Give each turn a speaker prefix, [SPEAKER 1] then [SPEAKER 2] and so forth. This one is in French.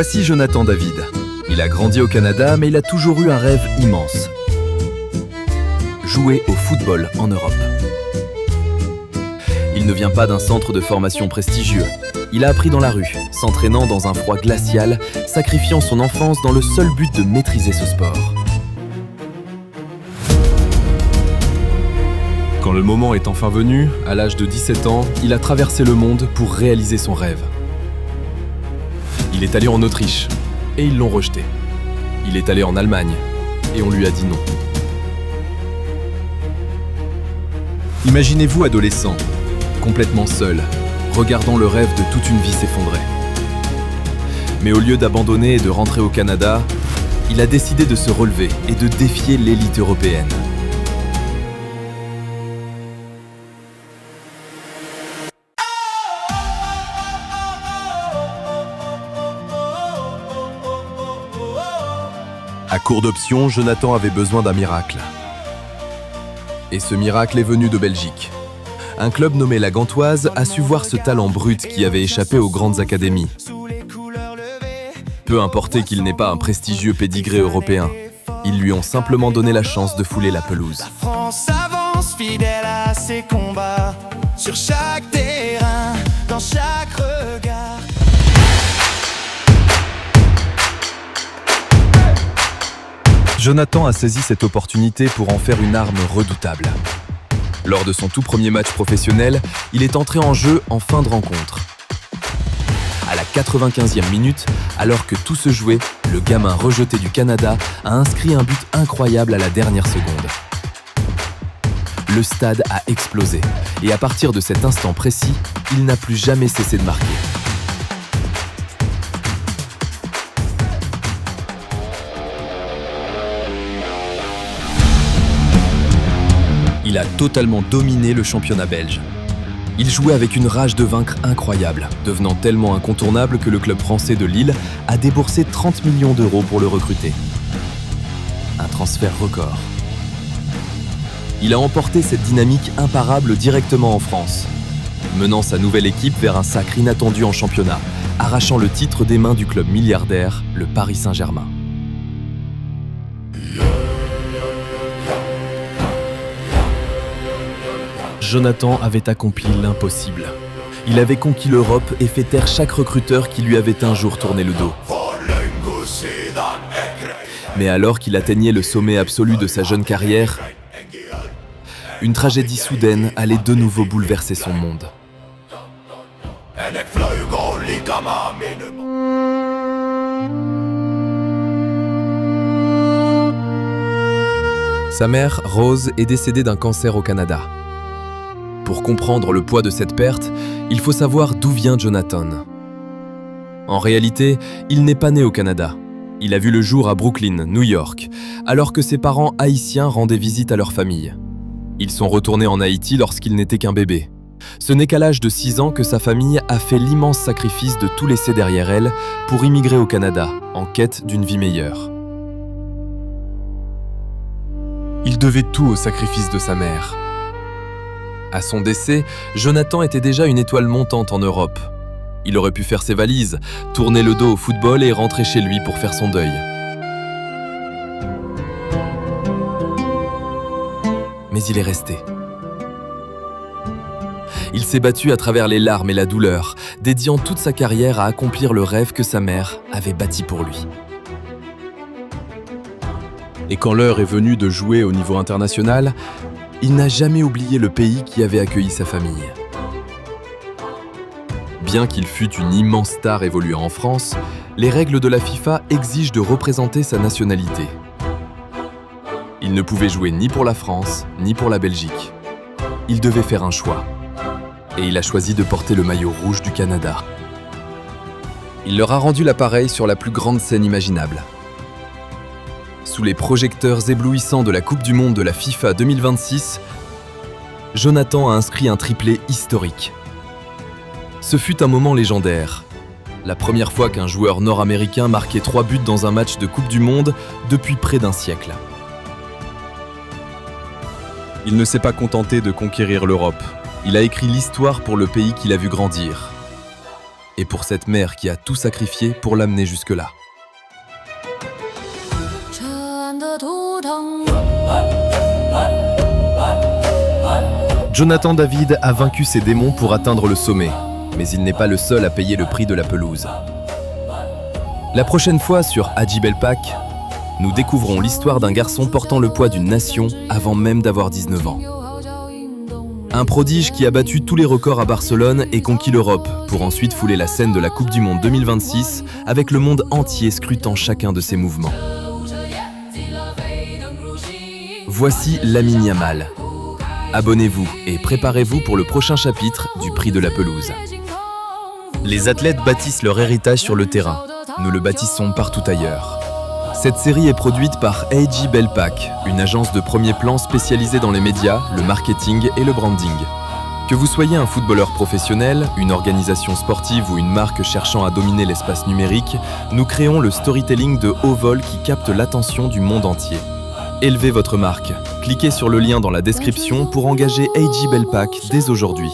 [SPEAKER 1] Voici Jonathan David. Il a grandi au Canada, mais il a toujours eu un rêve immense. Jouer au football en Europe. Il ne vient pas d'un centre de formation prestigieux. Il a appris dans la rue, s'entraînant dans un froid glacial, sacrifiant son enfance dans le seul but de maîtriser ce sport. Quand le moment est enfin venu, à l'âge de 17 ans, il a traversé le monde pour réaliser son rêve. Il est allé en Autriche, et ils l'ont rejeté. Il est allé en Allemagne, et on lui a dit non. Imaginez-vous adolescent, complètement seul, regardant le rêve de toute une vie s'effondrer. Mais au lieu d'abandonner et de rentrer au Canada, il a décidé de se relever et de défier l'élite européenne. À court d'options, Jonathan avait besoin d'un miracle. Et ce miracle est venu de Belgique. Un club nommé la Gantoise a su voir ce talent brut qui avait échappé aux grandes académies. Peu importé qu'il n'ait pas un prestigieux pédigré européen, ils lui ont simplement donné la chance de fouler la pelouse.
[SPEAKER 2] La France avance fidèle à ses combats, sur chaque terrain, dans chaque regard.
[SPEAKER 1] Jonathan a saisi cette opportunité pour en faire une arme redoutable. Lors de son tout premier match professionnel, il est entré en jeu en fin de rencontre. À la 95e minute, alors que tout se jouait, le gamin rejeté du Canada a inscrit un but incroyable à la dernière seconde. Le stade a explosé et à partir de cet instant précis, il n'a plus jamais cessé de marquer. Il a totalement dominé le championnat belge. Il jouait avec une rage de vaincre incroyable, devenant tellement incontournable que le club français de Lille a déboursé 30 millions d'euros pour le recruter. Un transfert record. Il a emporté cette dynamique imparable directement en France, menant sa nouvelle équipe vers un sacre inattendu en championnat, arrachant le titre des mains du club milliardaire, le Paris Saint-Germain. Jonathan avait accompli l'impossible. Il avait conquis l'Europe et fait taire chaque recruteur qui lui avait un jour tourné le dos. Mais alors qu'il atteignait le sommet absolu de sa jeune carrière, une tragédie soudaine allait de nouveau bouleverser son monde. Sa mère, Rose, est décédée d'un cancer au Canada. Pour comprendre le poids de cette perte, il faut savoir d'où vient Jonathan. En réalité, il n'est pas né au Canada. Il a vu le jour à Brooklyn, New York, alors que ses parents haïtiens rendaient visite à leur famille. Ils sont retournés en Haïti lorsqu'il n'était qu'un bébé. Ce n'est qu'à l'âge de 6 ans que sa famille a fait l'immense sacrifice de tout laisser derrière elle pour immigrer au Canada, en quête d'une vie meilleure. Il devait tout au sacrifice de sa mère. À son décès, Jonathan était déjà une étoile montante en Europe. Il aurait pu faire ses valises, tourner le dos au football et rentrer chez lui pour faire son deuil. Mais il est resté. Il s'est battu à travers les larmes et la douleur, dédiant toute sa carrière à accomplir le rêve que sa mère avait bâti pour lui. Et quand l'heure est venue de jouer au niveau international, il n'a jamais oublié le pays qui avait accueilli sa famille. Bien qu'il fût une immense star évoluant en France, les règles de la FIFA exigent de représenter sa nationalité. Il ne pouvait jouer ni pour la France, ni pour la Belgique. Il devait faire un choix. Et il a choisi de porter le maillot rouge du Canada. Il leur a rendu l'appareil sur la plus grande scène imaginable. Sous les projecteurs éblouissants de la Coupe du Monde de la FIFA 2026, Jonathan a inscrit un triplé historique. Ce fut un moment légendaire. La première fois qu'un joueur nord-américain marquait 3 buts dans un match de Coupe du Monde depuis près d'un siècle. Il ne s'est pas contenté de conquérir l'Europe. Il a écrit l'histoire pour le pays qu'il a vu grandir. et pour cette mère qui a tout sacrifié pour l'amener jusque-là. Jonathan David a vaincu ses démons pour atteindre le sommet, mais il n'est pas le seul à payer le prix de la pelouse. La prochaine fois sur Haji Belpak, nous découvrons l'histoire d'un garçon portant le poids d'une nation avant même d'avoir 19 ans. Un prodige qui a battu tous les records à Barcelone et conquis l'Europe, pour ensuite fouler la scène de la Coupe du Monde 2026 avec le monde entier scrutant chacun de ses mouvements. Voici Lamine Yamal. Abonnez-vous et préparez-vous pour le prochain chapitre du Prix de la pelouse. Les athlètes bâtissent leur héritage sur le terrain. Nous le bâtissons partout ailleurs. Cette série est produite par Haji Belpak, une agence de premier plan spécialisée dans les médias, le marketing et le branding. Que vous soyez un footballeur professionnel, une organisation sportive ou une marque cherchant à dominer l'espace numérique, nous créons le storytelling de haut vol qui capte l'attention du monde entier. Élevez votre marque. Cliquez sur le lien dans la description pour engager Haji Belpak dès aujourd'hui.